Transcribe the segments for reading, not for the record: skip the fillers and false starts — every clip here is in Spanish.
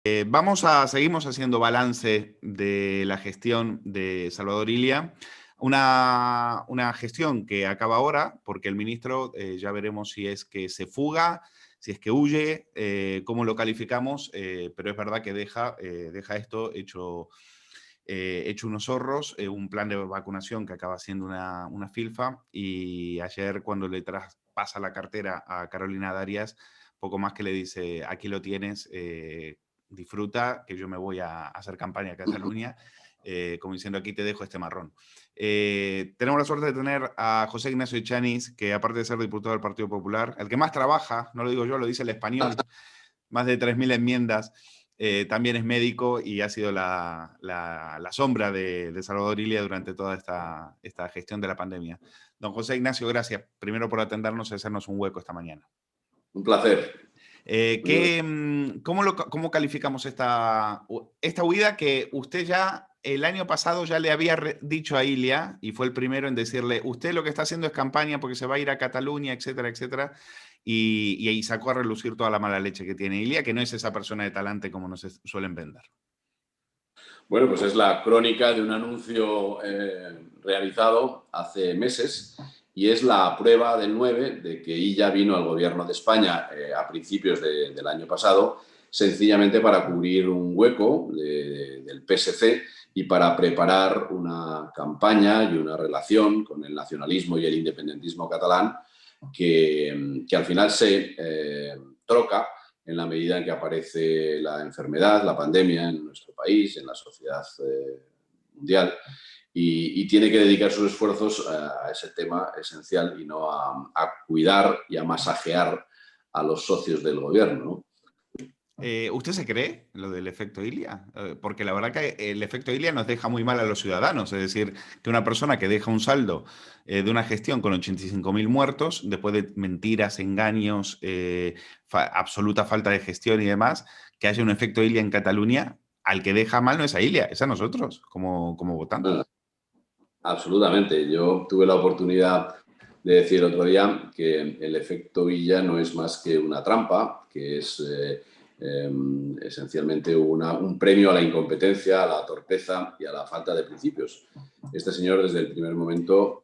Seguimos haciendo balance de la gestión de Salvador Illa. Una gestión que acaba ahora, porque el ministro, ya veremos si es que se fuga, si es que huye, cómo lo calificamos, pero es verdad que deja esto hecho unos zorros, un plan de vacunación que acaba siendo una filfa, y ayer cuando le traspasa la cartera a Carolina Darias, poco más que le dice, aquí lo tienes, disfruta, que yo me voy a hacer campaña a Cataluña, como diciendo, aquí te dejo este marrón. Tenemos la suerte de tener a José Ignacio Echaniz, que aparte de ser diputado del Partido Popular, el que más trabaja, no lo digo yo, lo dice el Español, más de 3.000 enmiendas, también es médico y ha sido la sombra de Salvador Illa durante toda esta gestión de la pandemia. Don José Ignacio, gracias primero por atendernos y hacernos un hueco esta mañana. Un placer. ¿Cómo calificamos esta huida que usted ya el año pasado ya le había dicho a Illa, y fue el primero en decirle, usted lo que está haciendo es campaña porque se va a ir a Cataluña, etcétera, etcétera, y ahí sacó a relucir toda la mala leche que tiene Illa, que no es esa persona de talante como nos suelen vender? Bueno, pues es la crónica de un anuncio realizado hace meses y es la prueba del 9 de que Illa vino al gobierno de España a principios del año pasado sencillamente para cubrir un hueco del PSC y para preparar una campaña y una relación con el nacionalismo y el independentismo catalán que al final se troca en la medida en que aparece la enfermedad, la pandemia en nuestro país, en la sociedad mundial, y tiene que dedicar sus esfuerzos a ese tema esencial y no a cuidar y a masajear a los socios del gobierno, ¿no? ¿Usted se cree lo del efecto Illa? Porque la verdad que el efecto Illa nos deja muy mal a los ciudadanos. Es decir, que una persona que deja un saldo de una gestión con 85.000 muertos, después de mentiras, engaños, absoluta falta de gestión y demás, que haya un efecto Illa en Cataluña, al que deja mal no es a Illa, es a nosotros, como votantes. Bueno, absolutamente. Yo tuve la oportunidad de decir el otro día que el efecto Illa no es más que una trampa, que es esencialmente un premio a la incompetencia, a la torpeza y a la falta de principios. Este señor desde el primer momento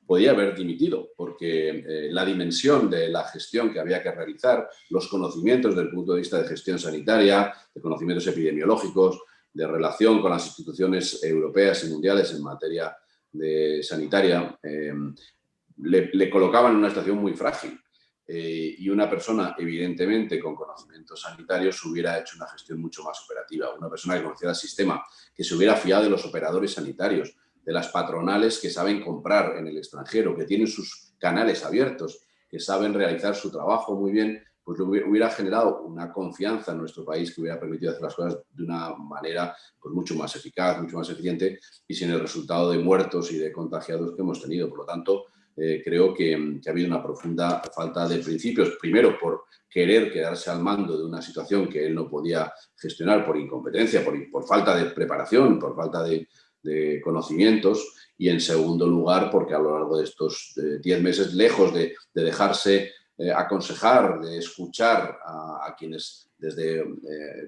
podía haber dimitido porque la dimensión de la gestión que había que realizar, los conocimientos del punto de vista de gestión sanitaria, de conocimientos epidemiológicos, de relación con las instituciones europeas y mundiales en materia de sanitaria, le colocaban en una situación muy frágil. Y una persona, evidentemente, con conocimientos sanitarios hubiera hecho una gestión mucho más operativa. Una persona que conociera el sistema, que se hubiera fiado de los operadores sanitarios, de las patronales que saben comprar en el extranjero, que tienen sus canales abiertos, que saben realizar su trabajo muy bien, pues hubiera generado una confianza en nuestro país que hubiera permitido hacer las cosas de una manera pues, mucho más eficaz, mucho más eficiente y sin el resultado de muertos y de contagiados que hemos tenido. Por lo tanto, creo que ha habido una profunda falta de principios, primero por querer quedarse al mando de una situación que él no podía gestionar por incompetencia, por falta de preparación, por falta de conocimientos, y en segundo lugar porque a lo largo de estos 10 meses, lejos de dejarse aconsejar, de escuchar a quienes desde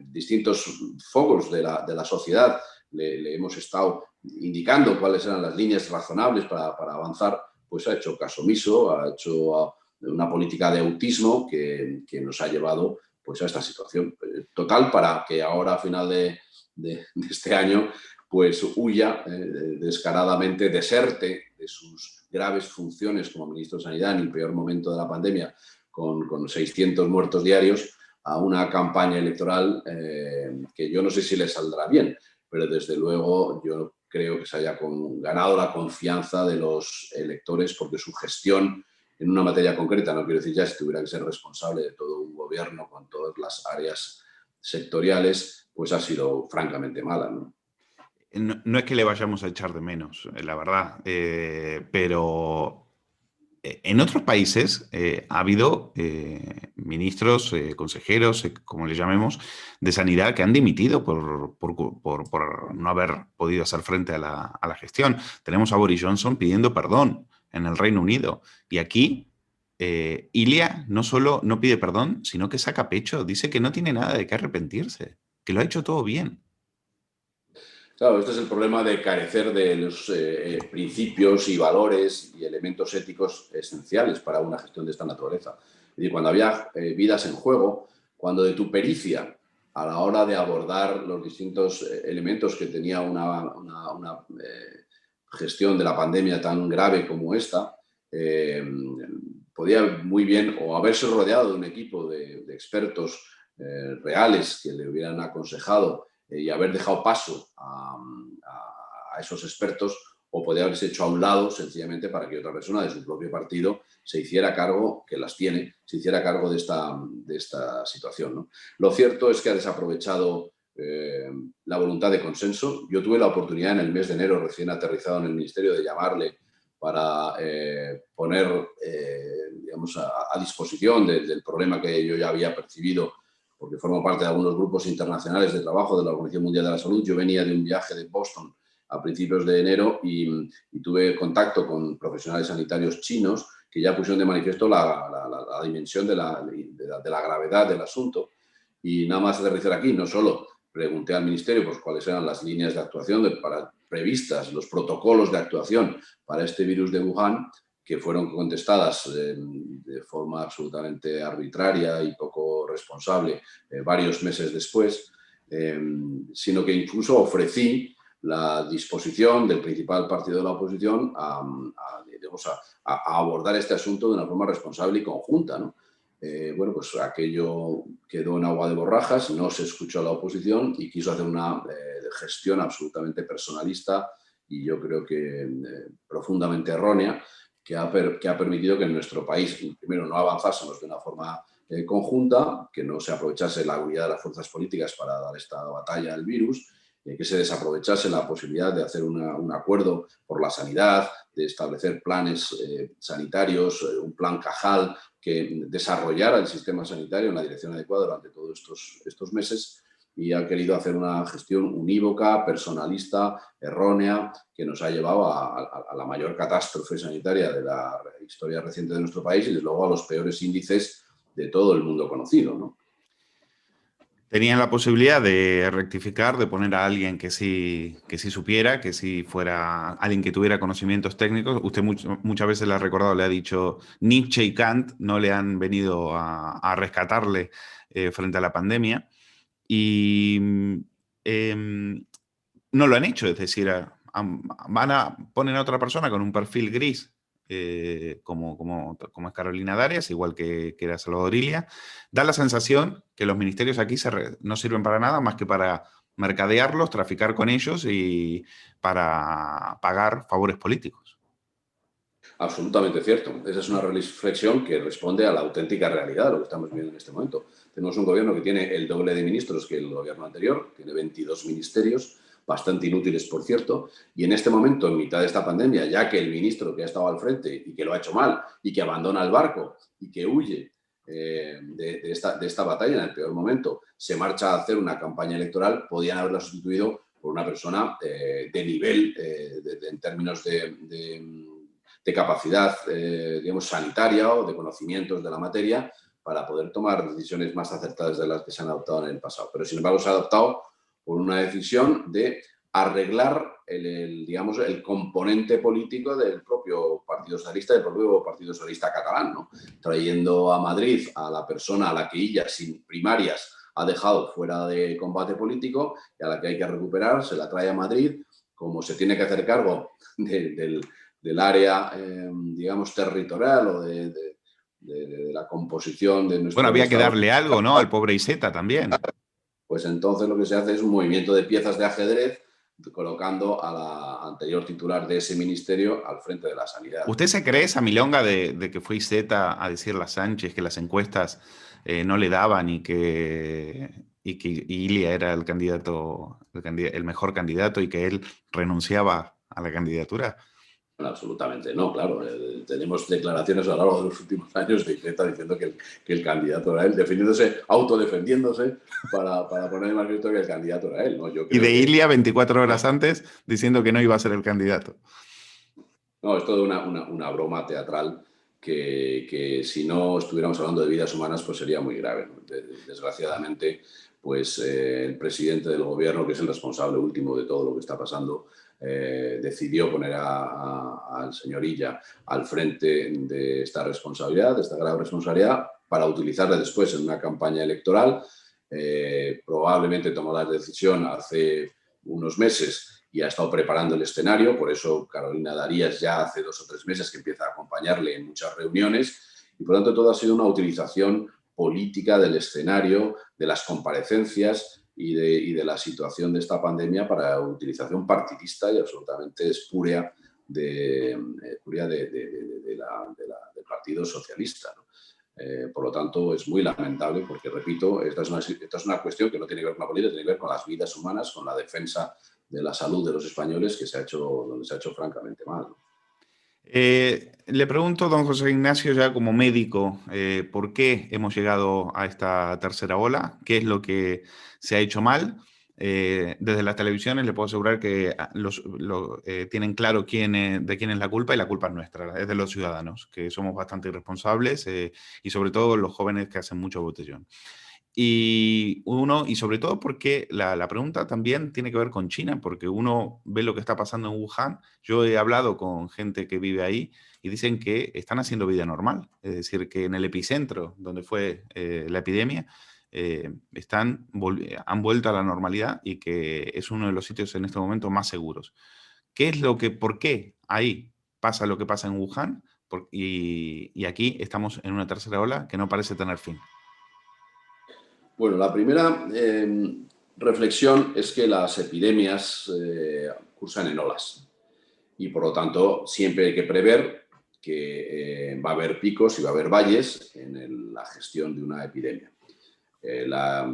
distintos focos de la sociedad le hemos estado indicando cuáles eran las líneas razonables para avanzar, pues ha hecho caso omiso, ha hecho una política de autismo que nos ha llevado pues, a esta situación. Total, para que ahora a final de este año pues huya descaradamente, deserte de sus graves funciones como ministro de Sanidad en el peor momento de la pandemia, con 600 muertos diarios, a una campaña electoral que yo no sé si le saldrá bien, pero desde luego yo creo que se haya ganado la confianza de los electores porque su gestión en una materia concreta, no quiero decir ya si tuviera que ser responsable de todo un gobierno con todas las áreas sectoriales, pues ha sido francamente mala, ¿no? No es que le vayamos a echar de menos, la verdad, pero en otros países ha habido ministros, consejeros, como le llamemos, de sanidad que han dimitido por no haber podido hacer frente a la gestión. Tenemos a Boris Johnson pidiendo perdón en el Reino Unido. Y aquí Ilia no solo no pide perdón, sino que saca pecho, dice que no tiene nada de qué arrepentirse, que lo ha hecho todo bien. Claro, este es el problema de carecer de los principios y valores y elementos éticos esenciales para una gestión de esta naturaleza. Es decir, cuando había vidas en juego, cuando de tu pericia a la hora de abordar los distintos elementos que tenía una gestión de la pandemia tan grave como esta, podía muy bien o haberse rodeado de un equipo de expertos reales que le hubieran aconsejado y haber dejado paso a esos expertos, o podía haberse hecho a un lado sencillamente para que otra persona de su propio partido se hiciera cargo, que las tiene, se hiciera cargo de esta situación, ¿no? Lo cierto es que ha desaprovechado la voluntad de consenso. Yo tuve la oportunidad en el mes de enero, recién aterrizado en el Ministerio, de llamarle para poner digamos, a disposición del problema que yo ya había percibido, porque formo parte de algunos grupos internacionales de trabajo de la Organización Mundial de la Salud. Yo venía de un viaje de Boston a principios de enero y tuve contacto con profesionales sanitarios chinos que ya pusieron de manifiesto la dimensión de la gravedad del asunto. Y nada más aterrizar aquí, no solo pregunté al Ministerio pues, cuáles eran las líneas de actuación previstas, los protocolos de actuación para este virus de Wuhan, que fueron contestadas de forma absolutamente arbitraria y poco responsable varios meses después, sino que incluso ofrecí la disposición del principal partido de la oposición a abordar este asunto de una forma responsable y conjunta, ¿no? Bueno, pues aquello quedó en agua de borrajas, no se escuchó a la oposición y quiso hacer una gestión absolutamente personalista y yo creo que profundamente errónea, que ha permitido que en nuestro país, primero, no avanzásemos de una forma conjunta, que no se aprovechase la unidad de las fuerzas políticas para dar esta batalla al virus, que se desaprovechase la posibilidad de hacer un acuerdo por la sanidad, de establecer planes sanitarios, un plan Cajal que desarrollara el sistema sanitario en la dirección adecuada durante todos estos meses, y ha querido hacer una gestión unívoca, personalista, errónea, que nos ha llevado a la mayor catástrofe sanitaria de la historia reciente de nuestro país y, desde luego, a los peores índices de todo el mundo conocido, ¿no? Tenían la posibilidad de rectificar, de poner a alguien que sí supiera, que sí fuera alguien que tuviera conocimientos técnicos. Usted muchas veces le ha recordado, le ha dicho, Nietzsche y Kant no le han venido a rescatarle frente a la pandemia. Y no lo han hecho, es decir, ponen a otra persona con un perfil gris, como es Carolina Darias, igual que era Salvador Illa. Da la sensación que los ministerios aquí no sirven para nada más que para mercadearlos, traficar con ellos y para pagar favores políticos. Absolutamente cierto. Esa es una reflexión que responde a la auténtica realidad de lo que estamos viviendo en este momento. Tenemos un gobierno que tiene el doble de ministros que el gobierno anterior, tiene 22 ministerios, bastante inútiles, por cierto, y en este momento, en mitad de esta pandemia, ya que el ministro que ha estado al frente y que lo ha hecho mal y que abandona el barco y que huye de esta batalla en el peor momento, se marcha a hacer una campaña electoral, podían haberla sustituido por una persona de nivel en términos de capacidad, digamos, sanitaria o de conocimientos de la materia para poder tomar decisiones más acertadas de las que se han adoptado en el pasado. Pero, sin embargo, se ha adoptado por una decisión de arreglar digamos, el componente político del propio Partido Socialista, del propio Partido Socialista catalán, ¿no? Trayendo a Madrid a la persona a la que ella, sin primarias, ha dejado fuera de combate político y a la que hay que recuperar, se la trae a Madrid, como se tiene que hacer cargo del área, digamos, territorial o de la composición de nuestro... Bueno, había que darle algo, ¿no? Al pobre Iceta también. Pues entonces lo que se hace es un movimiento de piezas de ajedrez, colocando a la anterior titular de ese ministerio al frente de la sanidad. ¿Usted se cree esa milonga de que fue Iceta a decirle a Sánchez que las encuestas no le daban y que Ilia era el candidato, el mejor candidato y que él renunciaba a la candidatura? Bueno, absolutamente no, claro. Tenemos declaraciones a lo largo de los últimos años de Iceta diciendo que el candidato era él, defendiéndose, autodefendiéndose para poner en manifiesto que el candidato era él, ¿no? Yo creo y de Ilia 24 horas antes diciendo que no iba a ser el candidato. No, es toda una broma teatral que si no estuviéramos hablando de vidas humanas, pues sería muy grave, ¿no? Desgraciadamente, pues el presidente del gobierno, que es el responsable último de todo lo que está pasando, decidió poner al señor Illa al frente de esta responsabilidad, de esta grave responsabilidad, para utilizarla después en una campaña electoral. Probablemente tomó la decisión hace unos meses y ha estado preparando el escenario. Por eso Carolina Darias ya hace 2 o 3 meses que empieza a acompañarle en muchas reuniones, y por lo tanto todo ha sido una utilización política del escenario, de las comparecencias y de la situación de esta pandemia para utilización partidista y absolutamente espúrea del Partido Socialista, ¿no? Por lo tanto, es muy lamentable porque, repito, esta es una cuestión que no tiene que ver con la política, tiene que ver con las vidas humanas, con la defensa de la salud de los españoles, donde se ha hecho francamente mal, ¿no? Le pregunto, don José Ignacio, ya como médico, ¿por qué hemos llegado a esta tercera ola? ¿Qué es lo que se ha hecho mal? Desde las televisiones le puedo asegurar que tienen claro de quién es la culpa, y la culpa es nuestra, es de los ciudadanos, que somos bastante irresponsables, y sobre todo los jóvenes que hacen mucho botellón. Y sobre todo porque la pregunta también tiene que ver con China, porque uno ve lo que está pasando en Wuhan. Yo he hablado con gente que vive ahí y dicen que están haciendo vida normal. Es decir, que en el epicentro donde fue la epidemia, han vuelto a la normalidad, y que es uno de los sitios en este momento más seguros. ¿Por qué ahí pasa lo que pasa en Wuhan? Y aquí estamos en una tercera ola que no parece tener fin. Bueno, la primera reflexión es que las epidemias cursan en olas, y por lo tanto siempre hay que prever que va a haber picos y va a haber valles en la gestión de una epidemia. La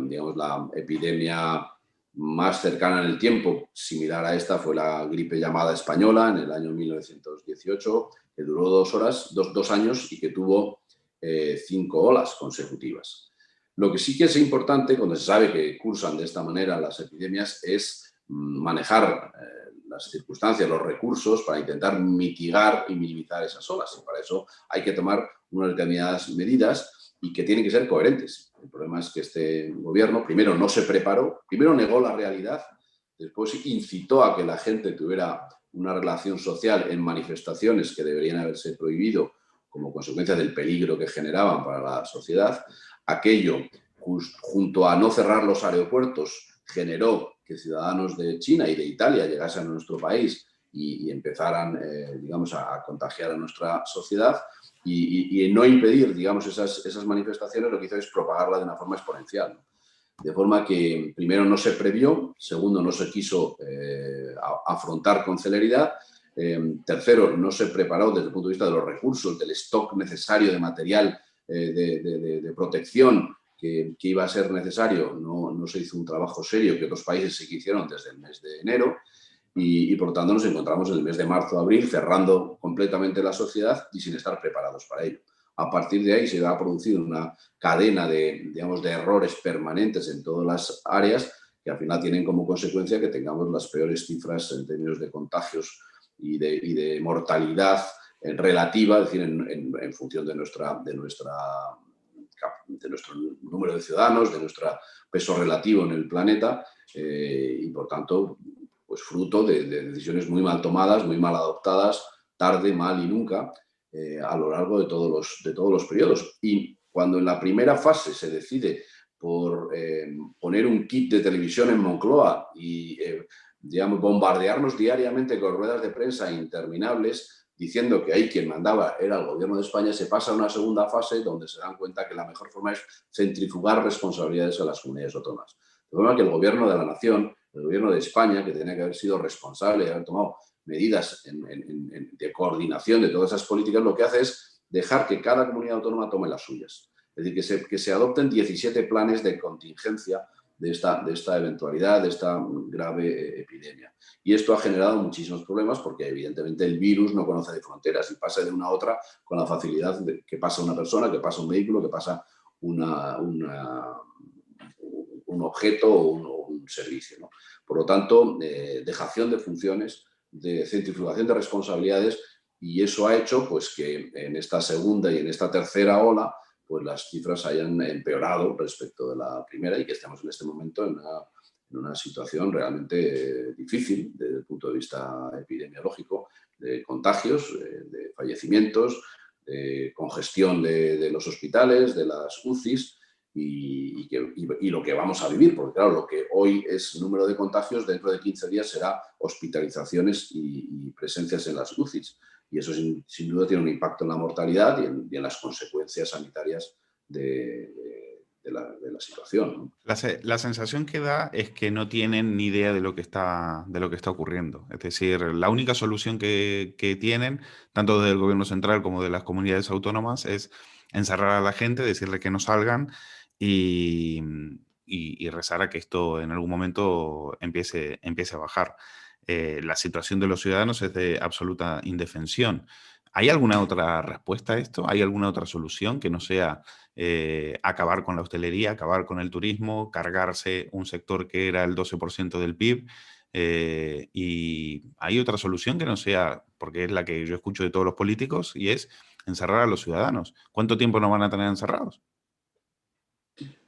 epidemia más cercana en el tiempo, similar a esta, fue la gripe llamada española en el año 1918, que duró 2 años y que tuvo 5 olas consecutivas. Lo que sí que es importante, cuando se sabe que cursan de esta manera las epidemias, es manejar las circunstancias, los recursos, para intentar mitigar y minimizar esas olas. Y para eso hay que tomar unas determinadas medidas, y que tienen que ser coherentes. El problema es que este gobierno primero no se preparó, primero negó la realidad, después incitó a que la gente tuviera una relación social en manifestaciones que deberían haberse prohibido como consecuencia del peligro que generaban para la sociedad. Aquello, junto a no cerrar los aeropuertos, generó que ciudadanos de China y de Italia llegasen a nuestro país y empezaran, a contagiar a nuestra sociedad. Y no impedir, esas manifestaciones, lo que hizo es propagarla de una forma exponencial, ¿no? De forma que, primero, no se previó; segundo, no se quiso afrontar con celeridad; tercero, no se preparó desde el punto de vista de los recursos, del stock necesario de material de protección que iba a ser necesario. No se hizo un trabajo serio que otros países sí que hicieron desde el mes de enero. Y por lo tanto nos encontramos en el mes de marzo, abril, cerrando completamente la sociedad y sin estar preparados para ello. A partir de ahí se va a producir una cadena de errores permanentes en todas las áreas, que al final tienen como consecuencia que tengamos las peores cifras en términos de contagios y de mortalidad relativa, es decir, en función de nuestro número de ciudadanos, de nuestro peso relativo en el planeta, y por tanto, pues fruto de decisiones muy mal tomadas, muy mal adoptadas, tarde, mal y nunca, a lo largo de todos los periodos. Y cuando en la primera fase se decide por poner un kit de televisión en Moncloa y bombardearnos diariamente con ruedas de prensa interminables diciendo que ahí quien mandaba era el gobierno de España, se pasa a una segunda fase donde se dan cuenta que la mejor forma es centrifugar responsabilidades a las comunidades autónomas. De forma que el gobierno de la nación, el gobierno de España, que tenía que haber sido responsable de haber tomado medidas de coordinación de todas esas políticas, lo que hace es dejar que cada comunidad autónoma tome las suyas. Es decir, que se adopten 17 planes de contingencia de esta eventualidad, de esta grave epidemia. Y esto ha generado muchísimos problemas porque, evidentemente, el virus no conoce de fronteras y pasa de una a otra con la facilidad que pasa una persona, que pasa un vehículo, que pasa un objeto o un servicio, ¿no? Por lo tanto, dejación de funciones, de centrifugación de responsabilidades Y eso ha hecho pues, que en esta segunda y en esta tercera ola pues, las cifras hayan empeorado respecto de la primera y que estamos en este momento en una situación realmente difícil desde el punto de vista epidemiológico, de contagios, de fallecimientos, de congestión de los hospitales, de las UCIs y lo que vamos a vivir, porque claro, lo que hoy es número de contagios, dentro de 15 días será hospitalizaciones y presencias en las UCIs. Y eso sin duda tiene un impacto en la mortalidad y en las consecuencias sanitarias de la situación, ¿no? La sensación que da es que no tienen ni idea de lo que está ocurriendo. Es decir, la única solución que tienen, tanto desde el gobierno central como de las comunidades autónomas, es encerrar a la gente, decirle que no salgan y rezar a que esto en algún momento empiece a bajar. La situación de los ciudadanos es de absoluta indefensión. ¿Hay alguna otra respuesta a esto? ¿Hay alguna otra solución que no sea acabar con la hostelería, acabar con el turismo, cargarse un sector que era el 12% del PIB? Y hay otra solución que no sea, porque es la que yo escucho de todos los políticos, y es encerrar a los ciudadanos. ¿Cuánto tiempo nos van a tener encerrados?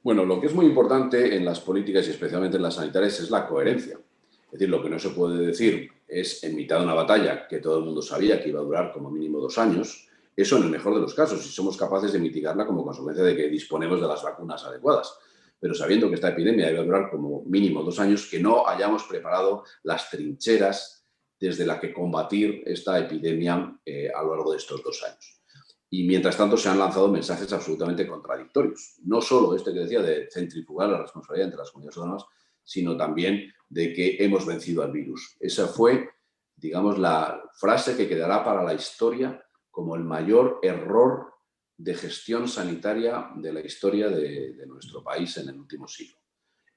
Bueno, lo que es muy importante en las políticas y especialmente en las sanitarias es la coherencia. Es decir, lo que no se puede decir es en mitad de una batalla que todo el mundo sabía que iba a durar como mínimo 2 años, eso en el mejor de los casos, si somos capaces de mitigarla como consecuencia de que disponemos de las vacunas adecuadas. Pero sabiendo que esta epidemia iba a durar como mínimo 2 años, que no hayamos preparado las trincheras desde las que combatir esta epidemia a lo largo de estos 2 años. Y mientras tanto se han lanzado mensajes absolutamente contradictorios. No solo este que decía de centrifugar la responsabilidad entre las comunidades autónomas, sino también de que hemos vencido al virus. Esa fue, digamos, la frase que quedará para la historia como el mayor error de gestión sanitaria de la historia de nuestro país en el último siglo.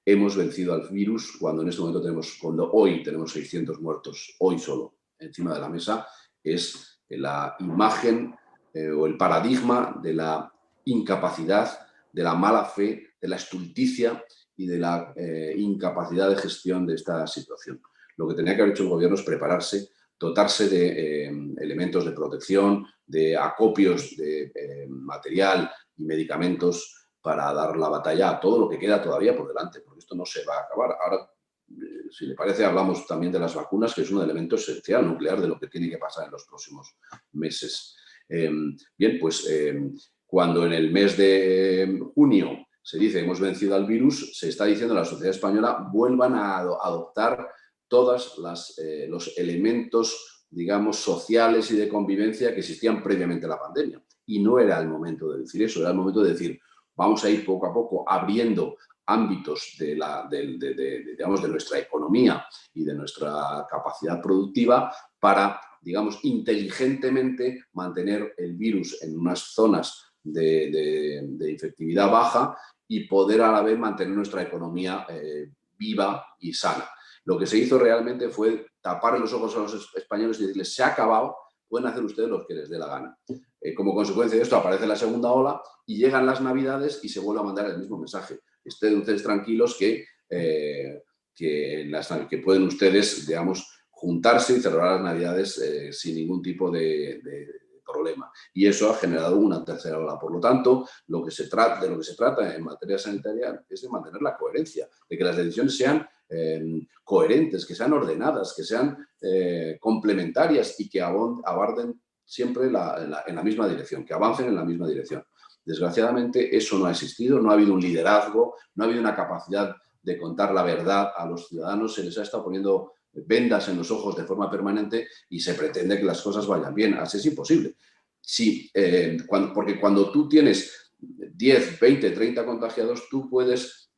Hemos vencido al virus cuando en este momento cuando hoy tenemos 600 muertos, hoy solo, encima de la mesa, es la imagen o el paradigma de la incapacidad, de la mala fe, de la estulticia y de la incapacidad de gestión de esta situación. Lo que tenía que haber hecho el gobierno es prepararse, dotarse de elementos de protección, de acopios de material y medicamentos para dar la batalla a todo lo que queda todavía por delante, porque esto no se va a acabar. Ahora, si le parece, hablamos también de las vacunas, que es un elemento esencial, nuclear, de lo que tiene que pasar en los próximos meses. Bien, pues cuando en el mes de junio se dice hemos vencido al virus, se está diciendo a la sociedad española vuelvan a adoptar todos los elementos, digamos, sociales y de convivencia que existían previamente a la pandemia. Y no era el momento de decir eso, era el momento de decir vamos a ir poco a poco abriendo ámbitos digamos, de nuestra economía y de nuestra capacidad productiva para, digamos, inteligentemente mantener el virus en unas zonas de infectividad baja y poder a la vez mantener nuestra economía viva y sana. Lo que se hizo realmente fue tapar los ojos a los españoles y decirles se ha acabado, pueden hacer ustedes lo que les dé la gana. Como consecuencia de esto aparece la segunda ola y llegan las Navidades y se vuelve a mandar el mismo mensaje. Estén ustedes tranquilos que pueden ustedes, digamos, juntarse y celebrar las Navidades sin ningún tipo de problema. Y eso ha generado una tercera ola. Por lo tanto, de lo que se trata en materia sanitaria es de mantener la coherencia, de que las decisiones sean coherentes, que sean ordenadas, que sean complementarias y que abarden siempre en la misma dirección, que avancen en la misma dirección. Desgraciadamente, eso no ha existido, no ha habido un liderazgo, no ha habido una capacidad de contar la verdad a los ciudadanos, se les ha estado poniendo vendas en los ojos de forma permanente y se pretende que las cosas vayan bien. Así es imposible. Sí, porque cuando tú tienes 10, 20, 30 contagiados, tú puedes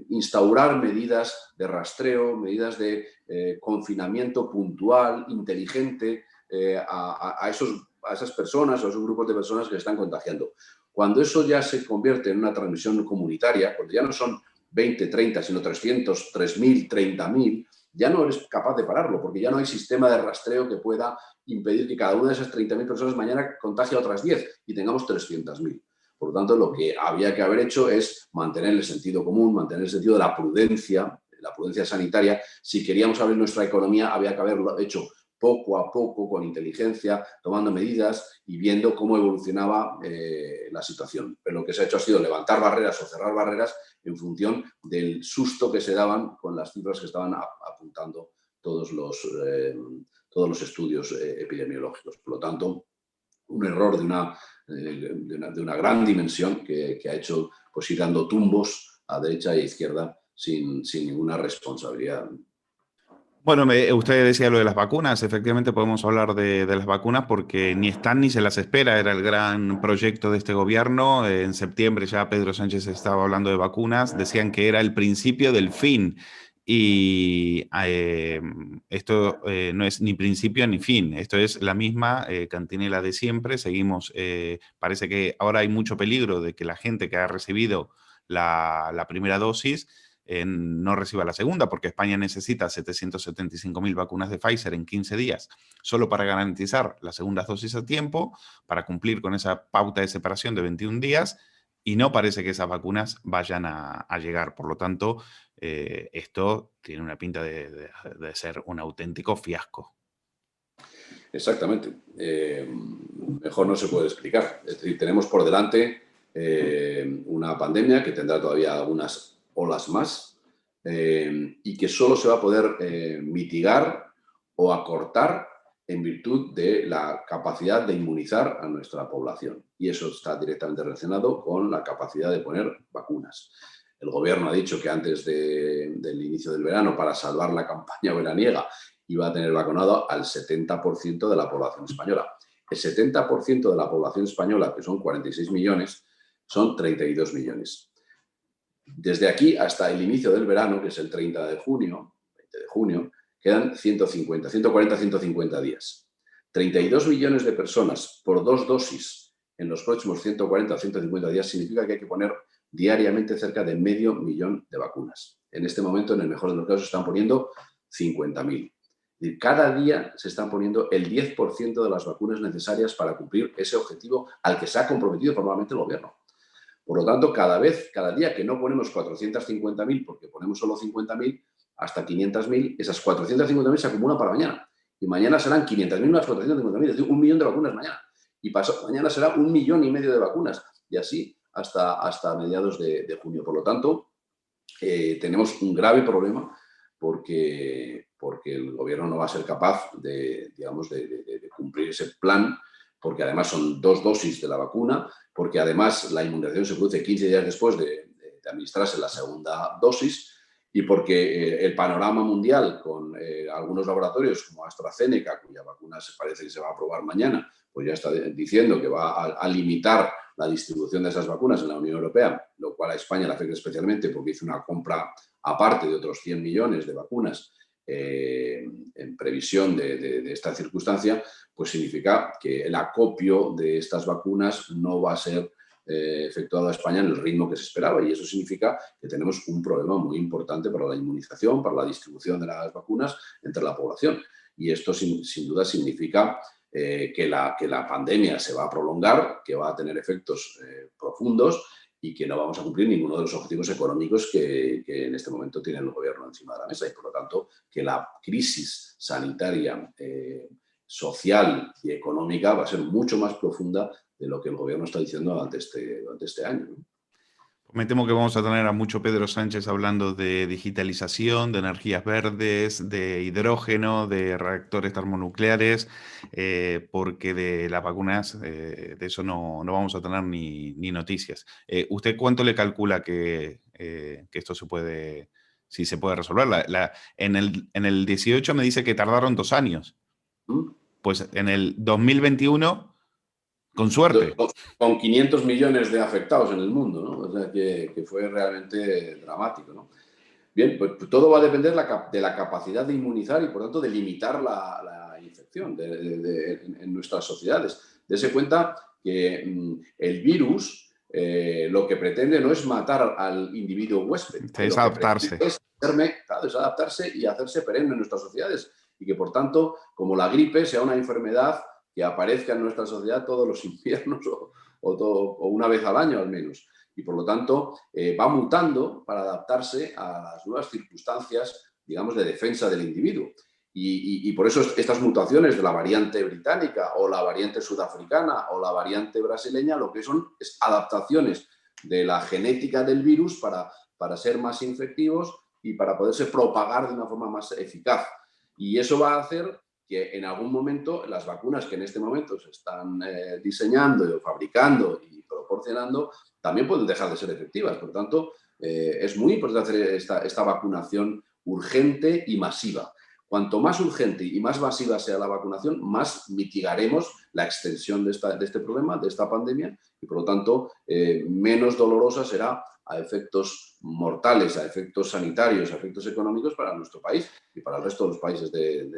instaurar medidas de rastreo, medidas de confinamiento puntual, inteligente, a esas personas o a esos grupos de personas que se están contagiando. Cuando eso ya se convierte en una transmisión comunitaria, cuando ya no son 20, 30, sino 300, 3.000, 30.000, ya no eres capaz de pararlo, porque ya no hay sistema de rastreo que pueda impedir que cada una de esas 30.000 personas mañana contagie a otras 10 y tengamos 300.000. Por lo tanto, lo que había que haber hecho es mantener el sentido común, mantener el sentido de la prudencia sanitaria. Si queríamos abrir nuestra economía, había que haberlo hecho poco a poco, con inteligencia, tomando medidas y viendo cómo evolucionaba la situación. Pero lo que se ha hecho ha sido levantar barreras o cerrar barreras en función del susto que se daban con las cifras que estaban apuntando todos los estudios epidemiológicos. Por lo tanto, un error de una gran dimensión que ha hecho pues, ir dando tumbos a derecha e izquierda sin ninguna responsabilidad. Bueno, usted decía lo de las vacunas. Efectivamente podemos hablar de las vacunas porque ni están ni se las espera. Era el gran proyecto de este gobierno. En septiembre ya Pedro Sánchez estaba hablando de vacunas. Decían que era el principio del fin. Y esto no es ni principio ni fin. Esto es la misma cantinela de siempre. Seguimos, parece que ahora hay mucho peligro de que la gente que ha recibido la primera dosis no reciba la segunda, porque España necesita 775.000 vacunas de Pfizer en 15 días, solo para garantizar las segundas dosis a tiempo, para cumplir con esa pauta de separación de 21 días, y no parece que esas vacunas vayan a llegar. Por lo tanto, esto tiene una pinta de ser un auténtico fiasco. Exactamente. Mejor no se puede explicar. Es decir, tenemos por delante una pandemia que tendrá todavía algunas olas más y que solo se va a poder mitigar o acortar en virtud de la capacidad de inmunizar a nuestra población. Y eso está directamente relacionado con la capacidad de poner vacunas. El gobierno ha dicho que antes del inicio del verano, para salvar la campaña veraniega, iba a tener vacunado al 70% de la población española. El 70% de la población española, que son 46 millones, son 32 millones. Desde aquí hasta el inicio del verano, que es el 30 de junio, 20 de junio, quedan 140, 150 días. 32 millones de personas por 2 dosis en los próximos 140 o 150 días significa que hay que poner diariamente cerca de 500.000 de vacunas. En este momento, en el mejor de los casos, se están poniendo 50.000. Cada día se están poniendo el 10% de las vacunas necesarias para cumplir ese objetivo al que se ha comprometido formalmente el gobierno. Por lo tanto, cada día que no ponemos 450.000, porque ponemos solo 50.000, hasta 500.000, esas 450.000 se acumulan para mañana. Y mañana serán 500.000 más 450.000, es decir, 1 millón de vacunas mañana. Y pasado mañana será 1,5 millones de vacunas. Y así hasta mediados de junio. Por lo tanto, tenemos un grave problema porque el gobierno no va a ser capaz de cumplir ese plan, porque además son 2 dosis de la vacuna, porque además la inmunización se produce 15 días después de administrarse la segunda dosis y porque el panorama mundial con algunos laboratorios como AstraZeneca, cuya vacuna se parece que se va a aprobar mañana, pues ya está diciendo que va a limitar la distribución de esas vacunas en la Unión Europea, lo cual a España le afecta especialmente porque hizo una compra aparte de otros 100 millones de vacunas en previsión de esta circunstancia, pues significa que el acopio de estas vacunas no va a ser efectuado a España en el ritmo que se esperaba y eso significa que tenemos un problema muy importante para la inmunización, para la distribución de las vacunas entre la población. Y esto sin duda significa que la pandemia se va a prolongar, que va a tener efectos profundos y que no vamos a cumplir ninguno de los objetivos económicos que en este momento tiene el gobierno encima de la mesa y, por lo tanto, que la crisis sanitaria, social y económica va a ser mucho más profunda de lo que el gobierno está diciendo durante este año, ¿no? Me temo que vamos a tener a mucho Pedro Sánchez hablando de digitalización, de energías verdes, de hidrógeno, de reactores termonucleares, porque de las vacunas, de eso no vamos a tener ni noticias. ¿Usted cuánto le calcula que esto si se puede resolver? En el 18 me dice que tardaron 2 años. Pues en el 2021... Con suerte. Con 500 millones de afectados en el mundo, ¿no? O sea, que fue realmente dramático, ¿no? Bien, pues todo va a depender de la capacidad de inmunizar y, por tanto, de limitar la infección en nuestras sociedades. Dese cuenta que el virus lo que pretende no es matar al individuo huésped. Es adaptarse. Es adaptarse y hacerse perenne en nuestras sociedades. Y que, por tanto, como la gripe sea una enfermedad que aparezca en nuestra sociedad todos los inviernos o una vez al año al menos. Y por lo tanto va mutando para adaptarse a las nuevas circunstancias, digamos, de defensa del individuo. Y por eso estas mutaciones de la variante británica o la variante sudafricana o la variante brasileña lo que son es adaptaciones de la genética del virus para ser más infectivos y para poderse propagar de una forma más eficaz. Y eso va a hacer que en algún momento las vacunas que en este momento se están diseñando, fabricando y proporcionando también pueden dejar de ser efectivas. Por lo tanto, es muy importante hacer esta vacunación urgente y masiva. Cuanto más urgente y más masiva sea la vacunación, más mitigaremos la extensión de este problema, de esta pandemia, y por lo tanto menos dolorosa será a efectos mortales, a efectos sanitarios, a efectos económicos para nuestro país y para el resto de los países de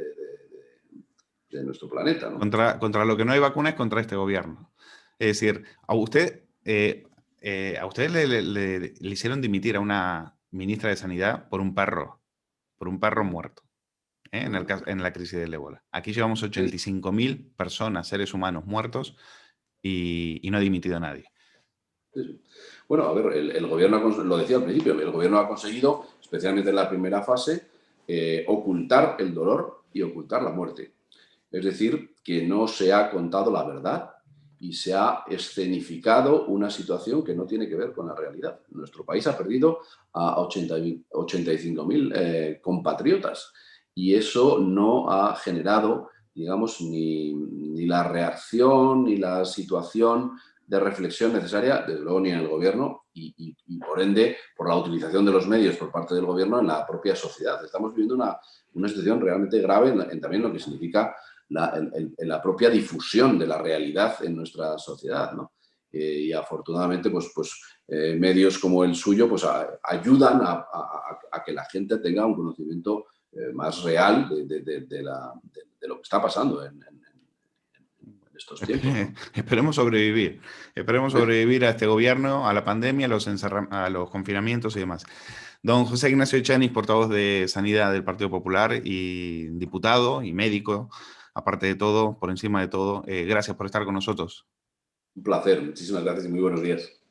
nuestro planeta, ¿no? Contra lo que no hay vacuna es contra este gobierno. Es decir, a usted le hicieron dimitir a una ministra de Sanidad por un perro muerto. En la crisis del ébola. Aquí llevamos 85.000 personas, seres humanos muertos y no ha dimitido nadie. Sí. Bueno, a ver, el gobierno, lo decía al principio, el gobierno ha conseguido, especialmente en la primera fase, ocultar el dolor y ocultar la muerte. Es decir, que no se ha contado la verdad y se ha escenificado una situación que no tiene que ver con la realidad. Nuestro país ha perdido a 85.000 compatriotas. Y eso no ha generado, digamos, ni la reacción ni la situación de reflexión necesaria, desde luego ni en el gobierno y por ende, por la utilización de los medios por parte del gobierno en la propia sociedad. Estamos viviendo una situación realmente grave en también lo que significa la propia difusión de la realidad en nuestra sociedad, ¿no? Y afortunadamente, medios como el suyo ayudan a que la gente tenga un conocimiento más real de lo que está pasando en estos tiempos, ¿no? Esperemos sobrevivir. Esperemos sobrevivir a este gobierno, a la pandemia, a los confinamientos y demás. Don José Ignacio Echaniz, portavoz de Sanidad del Partido Popular y diputado y médico, aparte de todo, por encima de todo, gracias por estar con nosotros. Un placer, muchísimas gracias y muy buenos días.